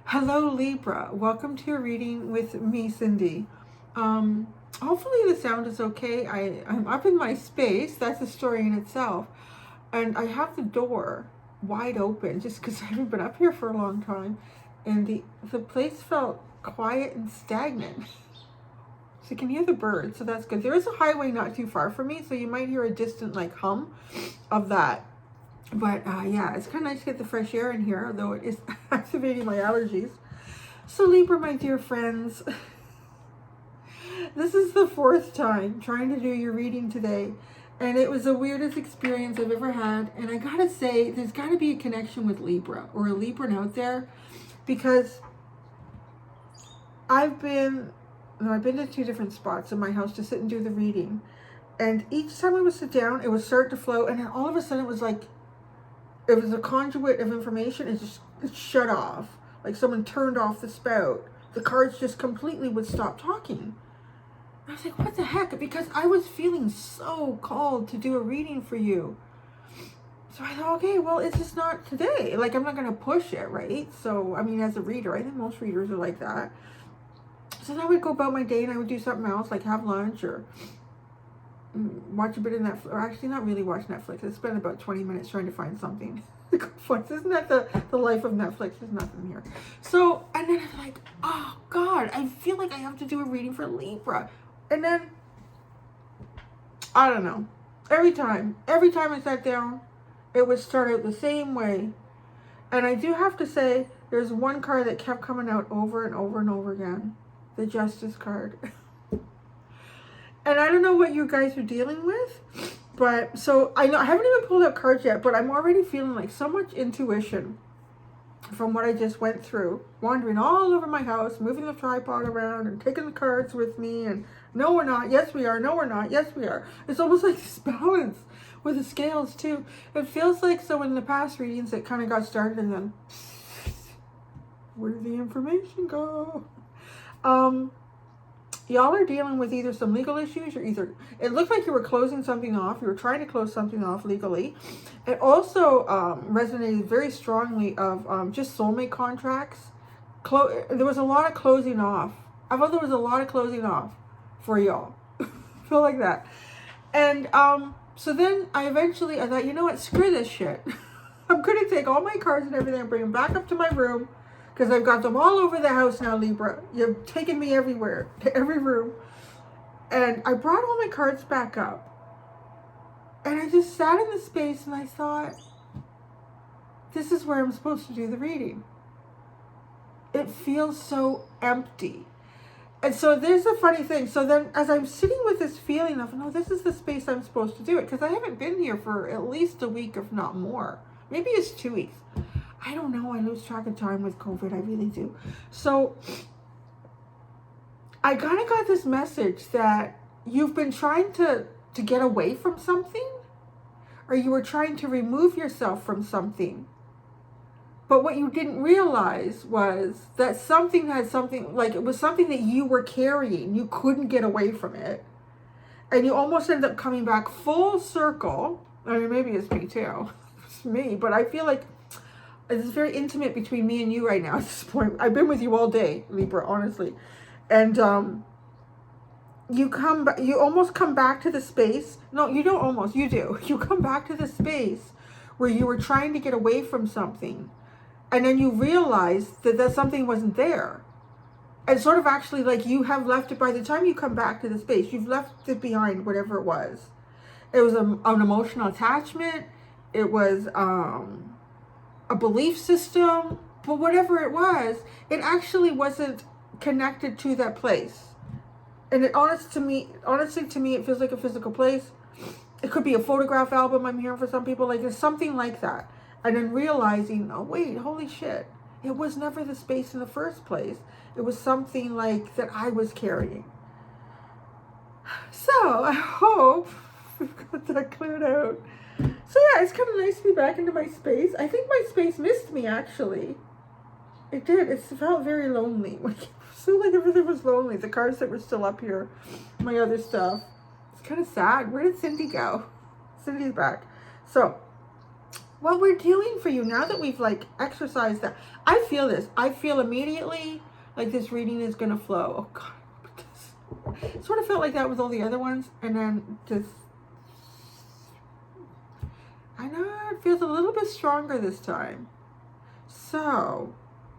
Hello Libra, welcome to your reading with me, Cindy. Hopefully the sound is okay. I'm up in my space, that's a story in itself. And I have the door wide open just because I haven't been up here for a long time. And the place felt quiet and stagnant. So you can hear the birds, so that's good. There is a highway not too far from me, so you might hear a distant like hum of that. But yeah, it's kind of nice to get the fresh air in here, though it is activating my allergies. So Libra, my dear friends, this is the fourth time trying to do your reading today. And it was the weirdest experience I've ever had. And I gotta say, there's gotta be a connection with Libra or a Libran out there. Because I've been to two different spots in my house to sit and do the reading. And each time I would sit down, it would start to flow. And then all of a sudden it was like, it was a conduit of information. It shut off. Like someone turned off the spout. The cards just completely would stop talking. I was like, what the heck? Because I was feeling so called to do a reading for you. So I thought, okay, well, it's just not today. Like, I'm not going to push it, right? So, I mean, as a reader, I think most readers are like that. So then I would go about my day and I would do something else, like have lunch or watch a bit of Netflix. Or actually, not really watch Netflix. I spent about 20 minutes trying to find something. Isn't that the life of Netflix? There's nothing here. So, and then I'm like, oh God, I feel like I have to do a reading for Libra. And then, I don't know. Every time I sat down, it would start out the same way. And I do have to say, there's one card that kept coming out over and over and over again. The Justice card. And I don't know what you guys are dealing with. But, so, I haven't even pulled out cards yet, but I'm already feeling like so much intuition from what I just went through. Wandering all over my house, moving the tripod around and taking the cards with me. And no, we're not. Yes, we are. No, we're not. Yes, we are. It's almost like this balance with the scales, too. It feels like, so in the past readings, it kind of got started and then, where did the information go? Y'all are dealing with either some legal issues or it looked like you were closing something off. You were trying to close something off legally. It also resonated very strongly of just soulmate contracts. There was a lot of closing off. I thought there was a lot of closing off for y'all. Feel like that. And so then I thought, you know what? Screw this shit. I'm going to take all my cards and everything and bring them back up to my room. Because I've got them all over the house now, Libra. You've taken me everywhere, to every room. And I brought all my cards back up. And I just sat in the space and I thought, this is where I'm supposed to do the reading. It feels so empty. And so there's a funny thing. So then as I'm sitting with this feeling of, no, this is the space I'm supposed to do it. Because I haven't been here for at least a week, if not more. Maybe it's 2 weeks. I don't know. I lose track of time with COVID. I really do. So I kind of got this message that you've been trying to get away from something, or you were trying to remove yourself from something. But what you didn't realize was that something had something, like it was something that you were carrying. You couldn't get away from it. And you almost ended up coming back full circle. I mean, maybe it's me too. It's me. But I feel like it's very intimate between me and you right now at this point. I've been with you all day, Libra, honestly. And you almost come back to the space. No, you don't almost. You do. You come back to the space where you were trying to get away from something. And then you realize that something wasn't there. And sort of actually like you have left it by the time you come back to the space. You've left it behind, whatever it was. It was an emotional attachment. It was a belief system, but whatever it was, it actually wasn't connected to that place. And honestly to me, it feels like a physical place. It could be a photograph album I'm hearing for some people, like it's something like that. And then realizing, oh wait, holy shit, it was never the space in the first place. It was something like that I was carrying. So I hope we've got that cleared out. So yeah, it's kind of nice to be back into my space. I think my space missed me, actually. It did. It felt very lonely. It felt like everything was lonely. The cards that were still up here, my other stuff. It's kind of sad. Where did Cindy go? Cindy's back. So, what we're doing for you now that we've like exercised that. I feel this. I feel immediately like this reading is going to flow. Oh God. Sort of felt like that with all the other ones, and then just, I know it feels a little bit stronger this time. So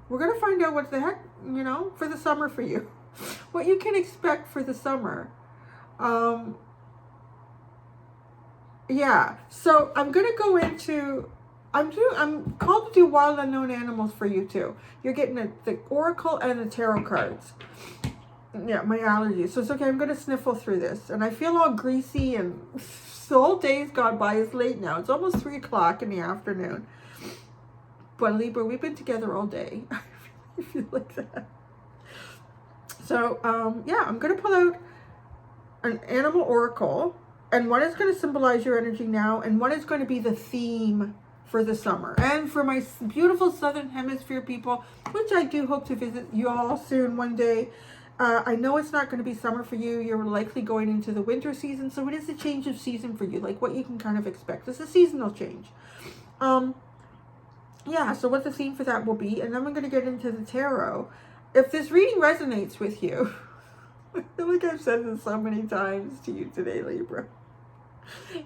we're gonna find out what the heck, you know, for the summer for you, what you can expect for the summer. Yeah. So I'm gonna go into. I'm called to do wild unknown animals for you too. You're getting the oracle and the tarot cards. Yeah, my allergies. So it's okay. I'm going to sniffle through this. And I feel all greasy and the whole day's gone by. It's late now. It's almost 3 o'clock in the afternoon. But Libra, we've been together all day. I really feel like that. So, yeah, I'm going to pull out an animal oracle. And one is going to symbolize your energy now. And one is going to be the theme for the summer. And for my beautiful Southern Hemisphere people, which I do hope to visit you all soon one day. I know it's not going to be summer for you. You're likely going into the winter season, so it is a change of season for you, like what you can kind of expect. It's a seasonal change. Yeah, so what the theme for that will be, and then we're going to get into the tarot. If this reading resonates with you, I feel like I've said this so many times to you today, Libra.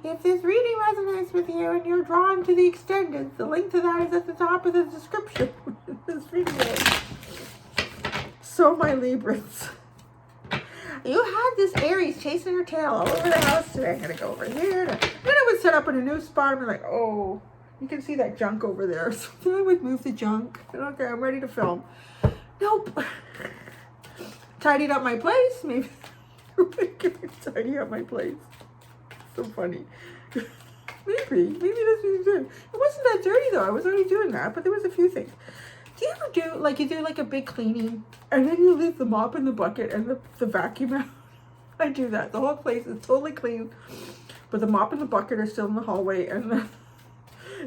If this reading resonates with you and you're drawn to the extended, the link to that is at the top of the description of this video. So my Libras, you had this Aries chasing her tail all over the house today. I'm going to go over here. Then I would set up in a new spot and be like, oh, you can see that junk over there. So then I would move the junk. Okay, I'm ready to film. Nope. Tidied up my place. Maybe tidy up my place. So funny. Maybe that's what you did. It wasn't that dirty though. I was already doing that, but there was a few things. Do you ever do, like, you do, like, a big cleaning, and then you leave the mop in the bucket and the vacuum out? I do that. The whole place is totally clean, but the mop and the bucket are still in the hallway, and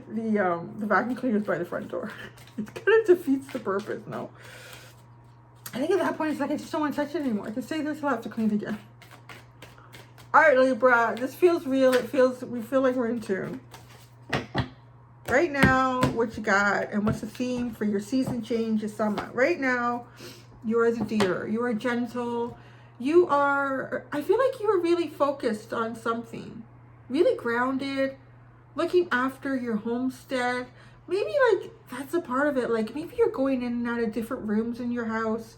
the vacuum cleaner is by the front door. It kind of defeats the purpose, no? I think at that point, it's like, I just don't want to touch it anymore. I can stay there till I have to clean again. All right, Libra, this feels real. We feel like we're in tune. Right now, what you got and what's the theme for your season change this summer? Right now, you are the deer. You are gentle. You are, I feel like you are really focused on something. Really grounded, looking after your homestead. Maybe like that's a part of it. Like maybe you're going in and out of different rooms in your house.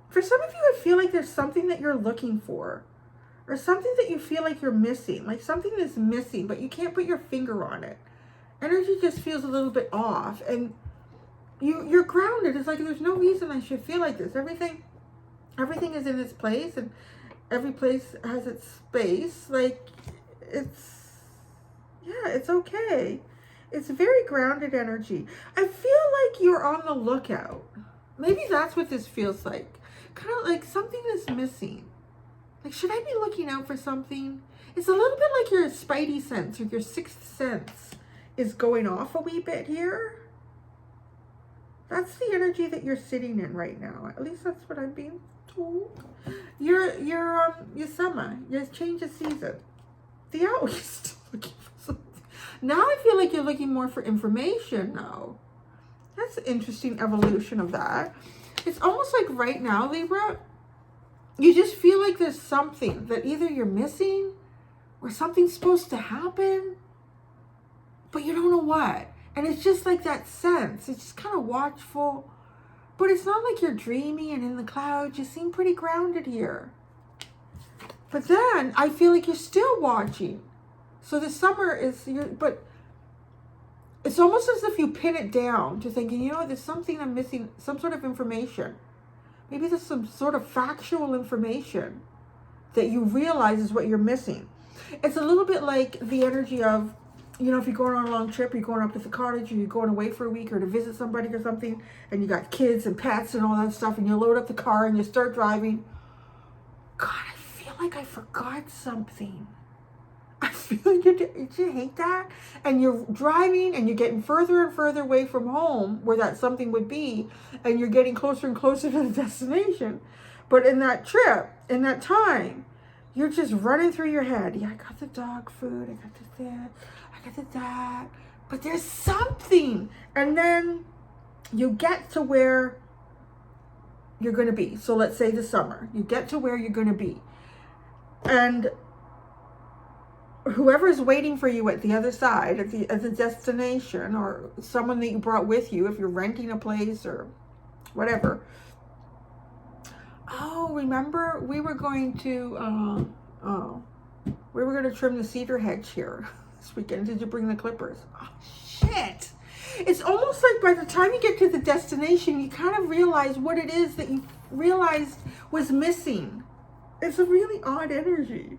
For some of you, I feel like there's something that you're looking for. Or something that you feel like you're missing, like something is missing, but you can't put your finger on it. Energy just feels a little bit off, and you're grounded. It's like there's no reason I should feel like this. Everything is in its place, and every place has its space. Like it's okay. It's very grounded energy. I feel like you're on the lookout. Maybe that's what this feels like. Kind of like something is missing. Like, should I be looking out for something? It's a little bit like your spidey sense or your sixth sense is going off a wee bit here. That's the energy that you're sitting in right now. At least that's what I'm being told. Your summer, your change of season. The owl, you're still looking for something. Now I feel like you're looking more for information now. That's an interesting evolution of that. It's almost like right now, Libra, you just feel like there's something that either you're missing or something's supposed to happen, but you don't know what. And it's just like that sense. It's just kind of watchful, but it's not like you're dreamy and in the clouds. You seem pretty grounded here. But then I feel like you're still watching. So the summer is, but it's almost as if you pin it down to thinking, you know, there's something I'm missing, some sort of information. Maybe there's some sort of factual information that you realize is what you're missing. It's a little bit like the energy of, you know, if you're going on a long trip, you're going up to the cottage, or you're going away for a week or to visit somebody or something, and you got kids and pets and all that stuff, and you load up the car and you start driving. God, I feel like I forgot something. I feel like you hate that? And you're driving and you're getting further and further away from home where that something would be, and you're getting closer and closer to the destination. But in that trip, in that time, you're just running through your head. Yeah, I got the dog food. I got this there. I I got that. But there's something. And then you get to where you're going to be. So let's say the summer. You get to where you're going to be. And whoever's waiting for you at the other side, at the destination, or someone that you brought with you, if you're renting a place or whatever. Oh, remember we were going to trim the cedar hedge here this weekend. Did you bring the clippers? Oh, shit. It's almost like by the time you get to the destination, you kind of realize what it is that you realized was missing. It's a really odd energy.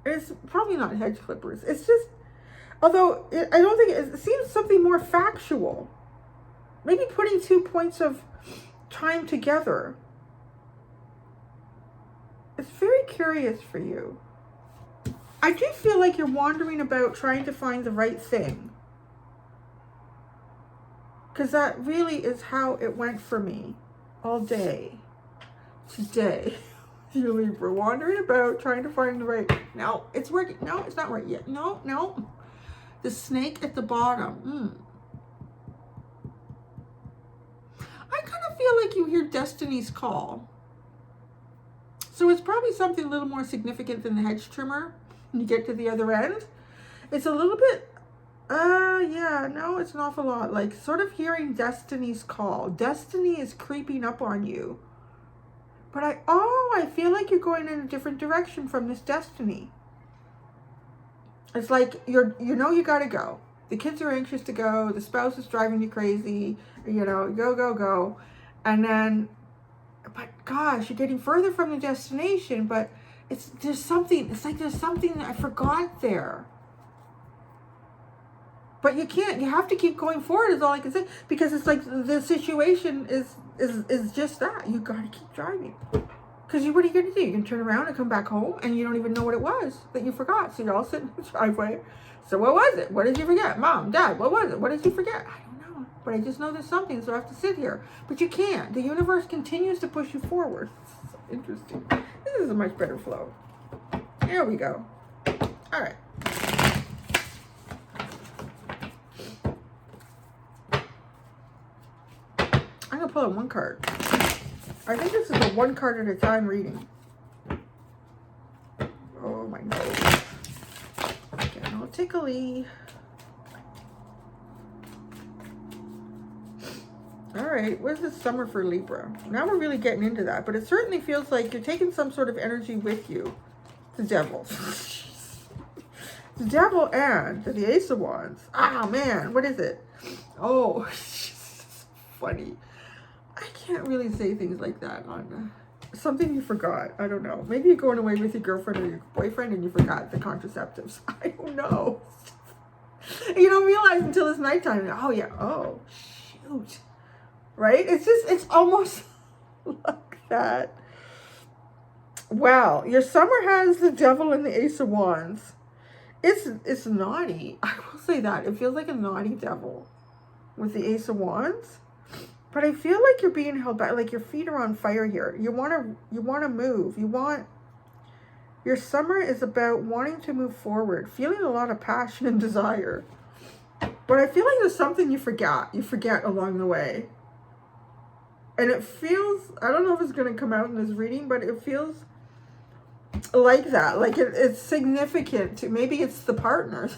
It's probably not hedge clippers. It's just, although I don't think it seems something more factual. Maybe putting 2 points of time together. It's very curious for you. I do feel like you're wandering about trying to find the right thing. Because that really is how it went for me all day today. You're Libra, wandering about trying to find the right. No, it's working. No, it's not right yet. No. The snake at the bottom. I kind of feel like you hear destiny's call. So it's probably something a little more significant than the hedge trimmer when you get to the other end. It's a little bit, no, it's an awful lot. Like sort of hearing destiny's call. Destiny is creeping up on you. But I feel like you're going in a different direction from this destiny. It's like you gotta go. The kids are anxious to go. The spouse is driving you crazy. Go. And then, but gosh, you're getting further from the destination, but there's something that I forgot there. But you can't, you have to keep going forward is all I can say, because it's like the situation is just that. You gotta keep driving. Because what are you gonna do? You're gonna turn around and come back home and you don't even know what it was that you forgot. So you're all sitting in the driveway. So what was it? What did you forget? Mom, Dad, what was it? What did you forget? I don't know. But I just know there's something, so I have to sit here. But you can't. The universe continues to push you forward. It's so interesting. This is a much better flow. There we go. All right. I'm going to pull out one card. I think this is a one card at a time reading. Oh my nose. Getting all tickly. Alright, where's this summer for Libra? Now we're really getting into that, but it certainly feels like you're taking some sort of energy with you. The devil. The devil and the Ace of Wands. Ah, man, what is it? Oh, it's funny. I can't really say things like that on something you forgot. I don't know. Maybe you're going away with your girlfriend or your boyfriend and you forgot the contraceptives. I don't know. You don't realize until it's nighttime. Oh, yeah. Oh, shoot. Right? It's almost like that. Wow. Your summer has the devil and the Ace of Wands. It's naughty. I will say that. It feels like a naughty devil with the Ace of Wands. But I feel like you're being held back, like your feet are on fire here. You want to move. Your summer is about wanting to move forward, feeling a lot of passion and desire. But I feel like there's something you forget along the way. And it feels, I don't know if it's going to come out in this reading, but it feels like that. Like it's significant to, maybe it's the partner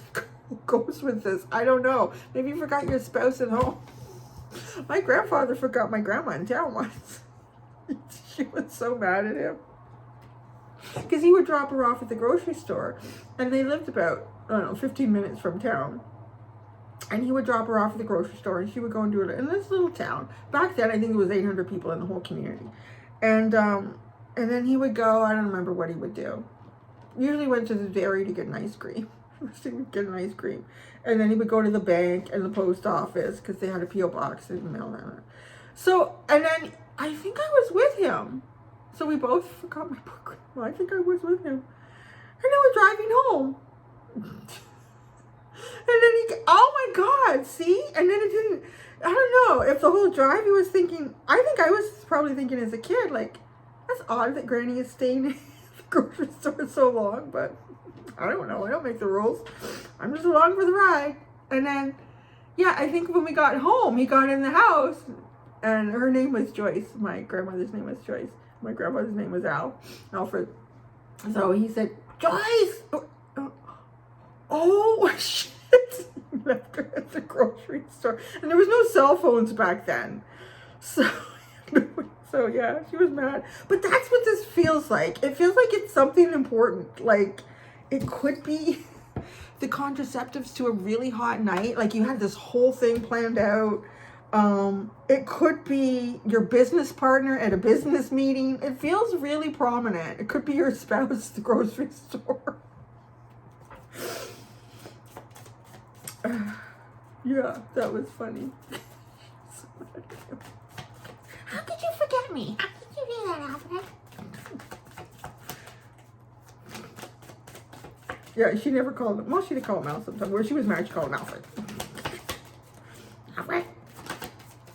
who goes with this. I don't know. Maybe you forgot your spouse at home. My grandfather forgot my grandma in town once. She was so mad at him. Because he would drop her off at the grocery store. And they lived about, 15 minutes from town. And he would drop her off at the grocery store. And she would go and do it in this little town. Back then, I think there was 800 people in the whole community. And then he would go, I don't remember what he would do. Usually went to the dairy to get an ice cream. He would get an ice cream. And then he would go to the bank and the post office because they had a P.O. box and mail that. So, and then I think I was with him. So we both forgot my book. Well, I think I was with him. And then we're driving home. And then oh my God, see? And then it didn't, I don't know, if the whole drive he was thinking, I think I was probably thinking as a kid, like, that's odd that Granny is staying in the grocery store so long, but I don't know. I don't make the rules. I'm just along for the ride. And then, yeah, I think when we got home, he got in the house, and her name was Joyce. My grandmother's name was Joyce. My grandmother's name was Alfred. So he said, Joyce! Oh, shit! He left her at the grocery store. And there was no cell phones back then. So yeah, she was mad. But that's what this feels like. It feels like it's something important. Like, it could be the contraceptives to a really hot night. Like, you had this whole thing planned out. It could be your business partner at a business meeting. It feels really prominent. It could be your spouse at the grocery store. Yeah, that was funny. How could you forget me? How could you do that, Alfred? Yeah, she never called him. Well, she did call him Al sometimes. Where she was mad, she called him Alfred. Alfred.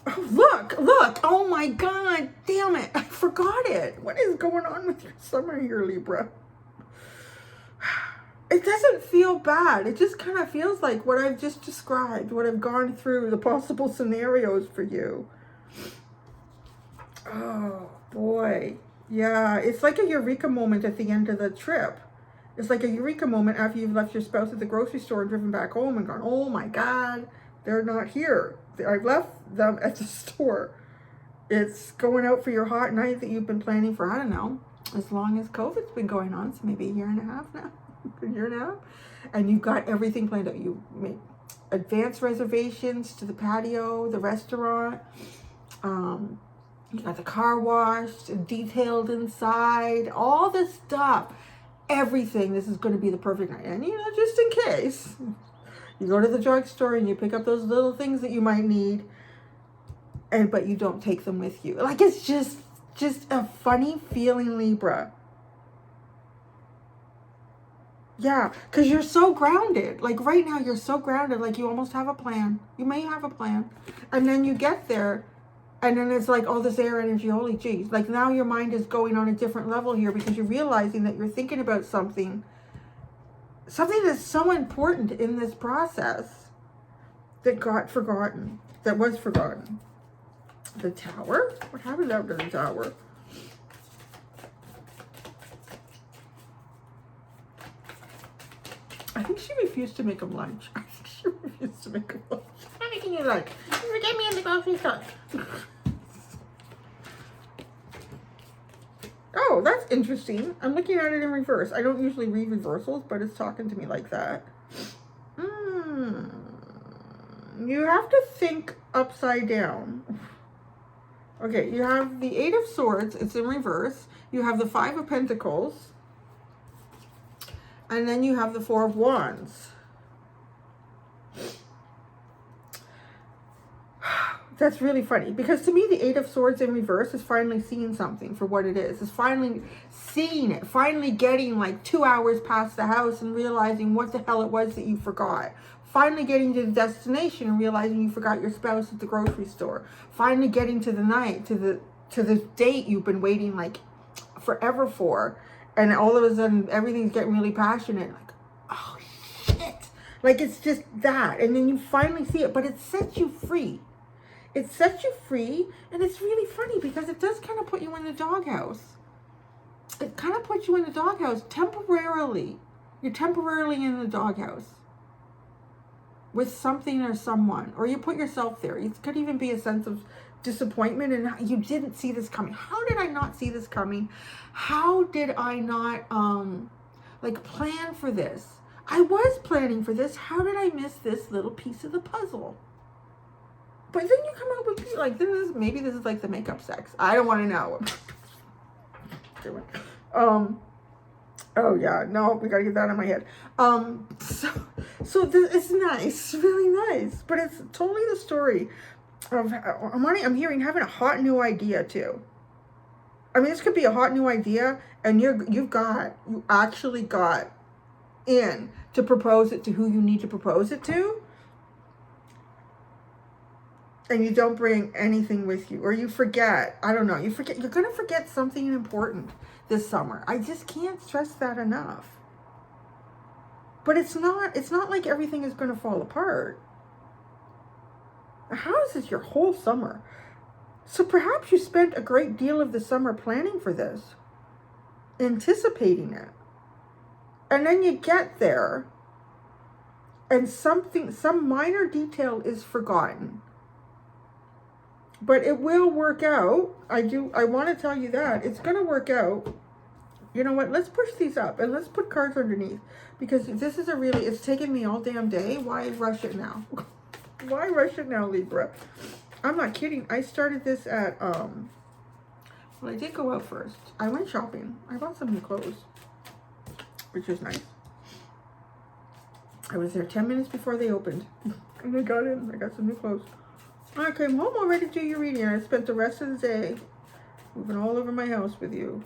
Oh, look. Oh my God. Damn it. I forgot it. What is going on with your summer here, Libra? It doesn't feel bad. It just kind of feels like what I've just described, what I've gone through, the possible scenarios for you. Oh, boy. Yeah, it's like a eureka moment at the end of the trip. It's like a eureka moment after you've left your spouse at the grocery store and driven back home and gone, oh my God, they're not here. I've left them at the store. It's going out for your hot night that you've been planning for, I don't know, as long as COVID's been going on, so maybe a year and a half now. A year and a half. And you've got everything planned out. You made advance reservations to the patio, the restaurant. You got the car washed, detailed inside, all this stuff. Everything. This is going to be the perfect night. And, you know, just in case, you go to the drugstore and you pick up those little things that you might need, but you don't take them with you. Like, it's just a funny feeling, Libra. Yeah, because you're so grounded. Like, right now, you're so grounded. Like, you almost have a plan. You may have a plan. And then you get there, and then it's like all this air energy. Holy geez. Like, now your mind is going on a different level here because you're realizing that you're thinking about something that's so important in this process that got forgotten, that was forgotten. The Tower? What happened after the Tower? I think she refused to make him lunch. I think she refused to make him lunch. I'm not making you lunch. You forget me in the grocery store. Oh, that's interesting. I'm looking at it in reverse. I don't usually read reversals, but it's talking to me like that. You have to think upside down. Okay, you have the Eight of Swords. It's in reverse. You have the Five of Pentacles. And then you have the Four of Wands. That's really funny because to me, the Eight of Swords in reverse is finally seeing something for what it is. It's finally seeing it, finally getting like 2 hours past the house and realizing what the hell it was that you forgot. Finally getting to the destination and realizing you forgot your spouse at the grocery store. Finally getting to the night, to the date you've been waiting like forever for. And all of a sudden, everything's getting really passionate. Like, oh, shit. Like, it's just that. And then you finally see it. But it sets you free. It sets you free. And it's really funny because it does kind of put you in the doghouse. It kind of puts you in the doghouse temporarily. You're temporarily in the doghouse with something or someone. Or you put yourself there. It could even be a sense of disappointment and you didn't see this coming. How did I not see this coming? How did I not plan for this? I was planning for this. How did I miss this little piece of the puzzle? But then you come up with like maybe this is like the makeup sex. I don't want to know. Oh yeah, no, we gotta get that out of my head. So this is nice, really nice, but it's totally the story of I'm hearing having a hot new idea too. I mean, this could be a hot new idea, and you actually got in to propose it to who you need to propose it to, and you don't bring anything with you, or you forget. I don't know. You're gonna forget something important this summer. I just can't stress that enough. But it's not like everything is going to fall apart. A house is your whole summer. So perhaps you spent a great deal of the summer planning for this, anticipating it. And then you get there and some minor detail is forgotten. But it will work out. I want to tell you that. It's going to work out. You know what? Let's push these up and let's put cards underneath. Because this is it's taken me all damn day. Why rush it now? Why rush it now, Libra? I'm not kidding. I started this at, well, I did go out first. I went shopping. I bought some new clothes, which was nice. I was there 10 minutes before they opened. And I got in. I got some new clothes. I came home already to do your reading. I spent the rest of the day moving all over my house with you.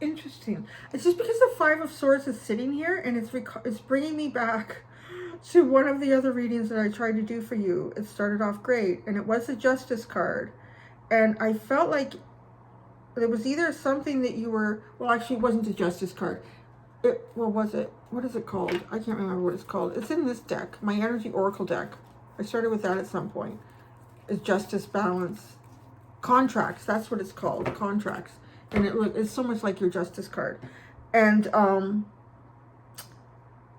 Interesting. It's just because the Five of Swords is sitting here and it's bringing me back to one of the other readings that I tried to do for you. It started off great and it was the Justice card. And I felt like there was either something that you were, well, actually it wasn't the Justice card. What was it? What is it called? I can't remember what it's called. It's in this deck, my Energy Oracle deck. I started with that at some point. It's Justice, Balance, Contracts. That's what it's called, Contracts. And it's so much like your Justice card. And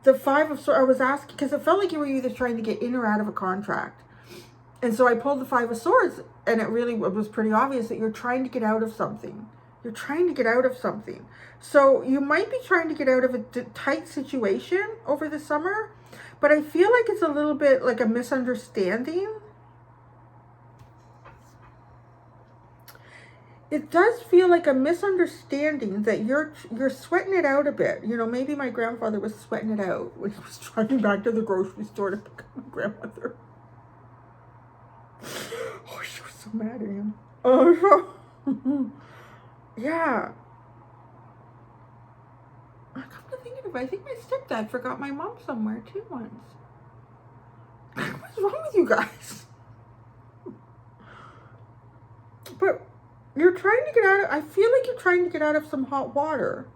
the Five of Swords, I was asking, because it felt like you were either trying to get in or out of a contract. And so I pulled the Five of Swords, and it was pretty obvious that you're trying to get out of something. You're trying to get out of something. So you might be trying to get out of a tight situation over the summer, but I feel like it's a little bit like a misunderstanding. It does feel like a misunderstanding that you're sweating it out a bit. You know, maybe my grandfather was sweating it out when he was driving back to the grocery store to pick up my grandmother. Oh, she was so mad at him. Oh, yeah. I come to think of it, I think my stepdad forgot my mom somewhere too once. What's wrong with you guys? But you're trying to get out of, I feel like you're trying to get out of some hot water.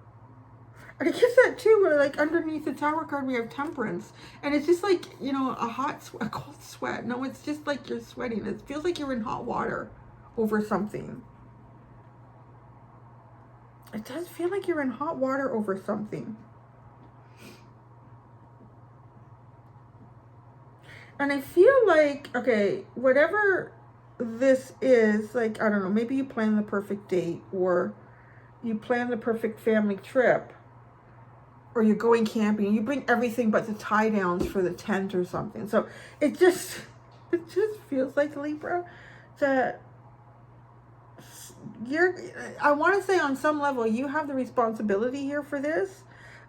And I guess that too, where like underneath the Tower card, we have Temperance. And it's just like, you know, a cold sweat. No, it's just like you're sweating. It feels like you're in hot water over something. It does feel like you're in hot water over something. And I feel like, okay, whatever this is, like, I don't know, maybe you plan the perfect date, or you plan the perfect family trip, or you're going camping, you bring everything but the tie downs for the tent or something. So it just feels like, Libra, that I want to say on some level you have the responsibility here for this,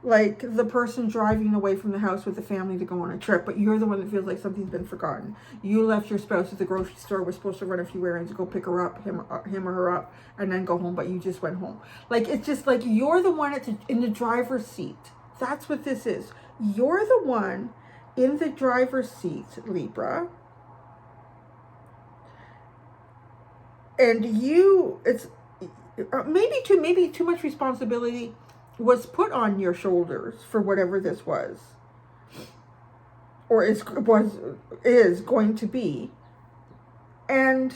like the person driving away from the house with the family to go on a trip, but you're the one that feels like something's been forgotten. You left your spouse at the grocery store, was supposed to run a few errands, go pick her up, him or her up, and then go home, but you just went home. Like, it's just like you're the one in the driver's seat. That's what this is. You're the one in the driver's seat, Libra. And it's maybe too much responsibility was put on your shoulders for whatever this was, or is going to be. And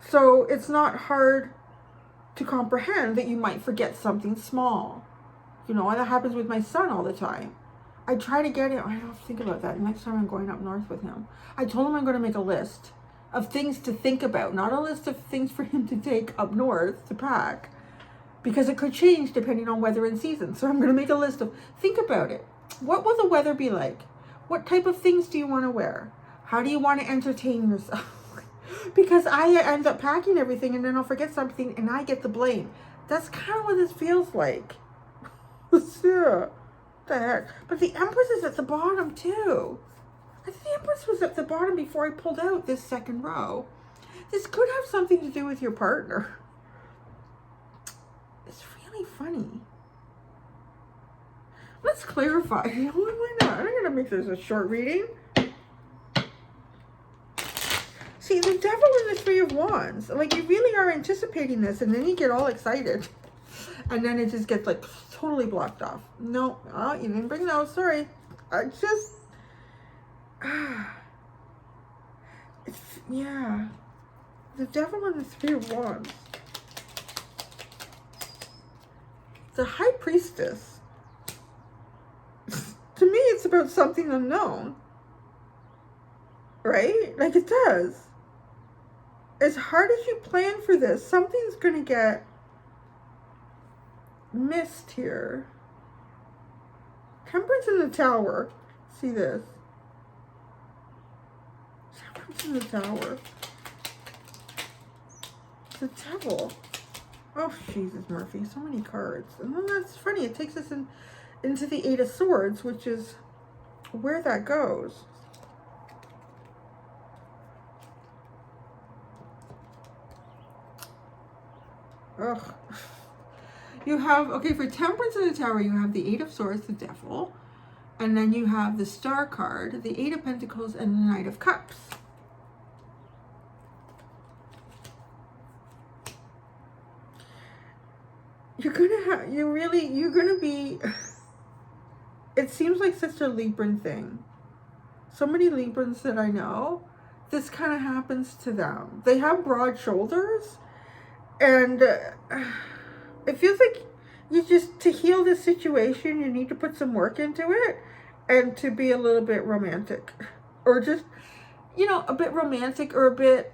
so it's not hard to comprehend that you might forget something small. You know, and that happens with my son all the time. I try to get him, I don't have to think about that. Next time I'm going up north with him, I told him I'm going to make a list of things to think about, not a list of things for him to take up north to pack, because it could change depending on weather and season. So I'm going to make a list of, think about it. What will the weather be like? What type of things do you want to wear? How do you want to entertain yourself? Because I end up packing everything and then I'll forget something and I get the blame. That's kind of what this feels like. Yeah. The heck? But the Empress is at the bottom too. I think the Empress was at the bottom before I pulled out this second row. This could have something to do with your partner. It's really funny. Let's clarify. Why not? I'm going to make this a short reading. See, the Devil and the Three of Wands. Like, you really are anticipating this, and then you get all excited. And then it just gets, like, totally blocked off. No, you didn't bring those. Sorry. I just... yeah. The Devil and the Three of Wands. The High Priestess. To me, it's about something unknown. Right? Like, it does. As hard as you plan for this, something's going to get missed here. Temperance in the Tower. See this? Temperance in the Tower. The Devil. Oh, Jesus, Murphy. So many cards. And then that's funny. It takes us into the Eight of Swords, which is where that goes. Ugh. You have, okay, for Temperance in the Tower, you have the Eight of Swords, the Devil. And then you have the Star card, the Eight of Pentacles, and the Knight of Cups. You're gonna be, it seems like such a Libran thing. So many Librans that I know, this kind of happens to them. They have broad shoulders, and it feels like to heal this situation, you need to put some work into it, and to be a little bit romantic, or just, a bit romantic, or a bit,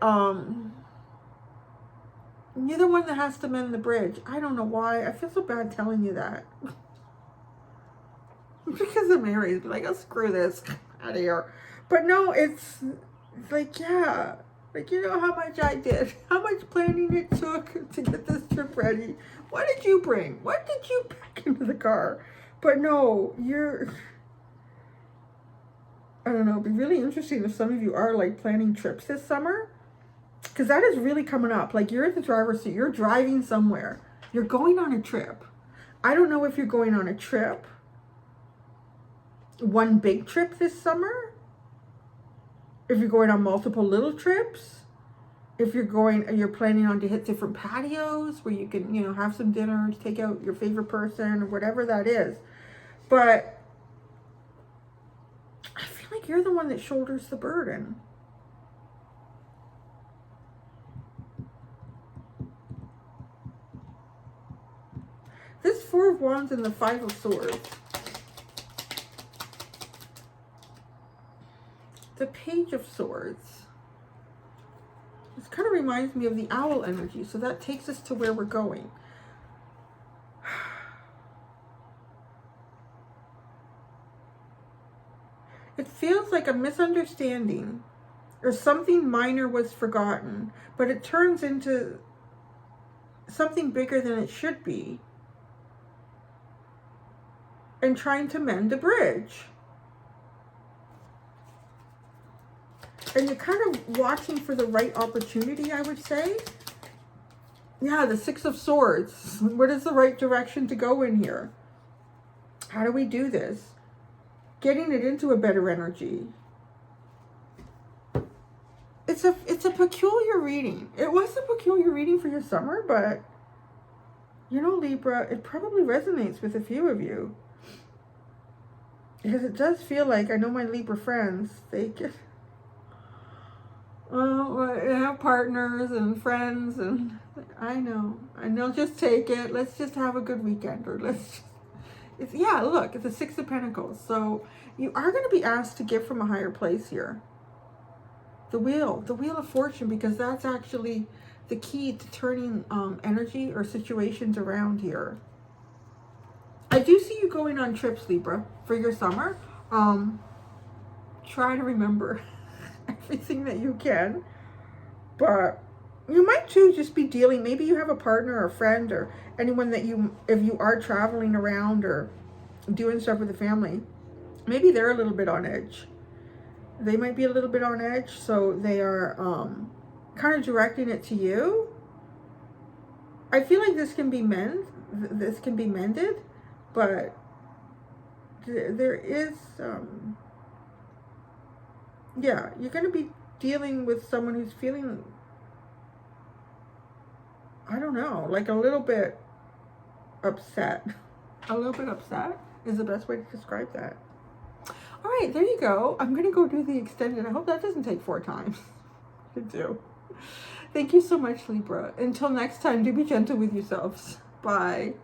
you're the one that has to mend the bridge. I don't know why. I feel so bad telling you that. Because I'm married. Like, oh, screw this. Out of here. But no, it's like, yeah. Like, you know how much I did. How much planning it took to get this trip ready. What did you bring? What did you pack into the car? But no, I don't know. It'd be really interesting if some of you are, like, planning trips this summer. Because that is really coming up. Like, you're at the driver's seat. You're driving somewhere. You're going on a trip. I don't know if you're going on a trip. One big trip this summer. If you're going on multiple little trips. If you're planning on to hit different patios where you can, have some dinner, take out your favorite person or whatever that is. But I feel like you're the one that shoulders the burden. This Four of Wands and the Five of Swords. The Page of Swords. This kind of reminds me of the owl energy, so that takes us to where we're going. It feels like a misunderstanding, or something minor was forgotten, but it turns into something bigger than it should be. And trying to mend a bridge. And you're kind of watching for the right opportunity, I would say. Yeah, the Six of Swords. What is the right direction to go in here? How do we do this? Getting it into a better energy. It's a peculiar reading. It was a peculiar reading for your summer, but Libra, it probably resonates with a few of you. Because it does feel like, I know my Libra friends, they have partners and friends, and I know, just take it. Let's just have a good weekend, or look, it's the Six of Pentacles. So you are going to be asked to give from a higher place here. The Wheel of Fortune, because that's actually the key to turning energy or situations around here. I do see you going on trips, Libra, for your summer. Try to remember everything that you can. But you might too just be dealing, maybe you have a partner or a friend or anyone that if you are traveling around or doing stuff with the family, maybe they're a little bit on edge. They might be a little bit on edge, so they are kind of directing it to you. I feel like this can be mended, but there is, yeah, you're going to be dealing with someone who's feeling, I don't know, like a little bit upset. A little bit upset is the best way to describe that. All right, there you go. I'm going to go do the extended. I hope that doesn't take 4 times to do. Thank you so much, Libra. Until next time, do be gentle with yourselves. Bye.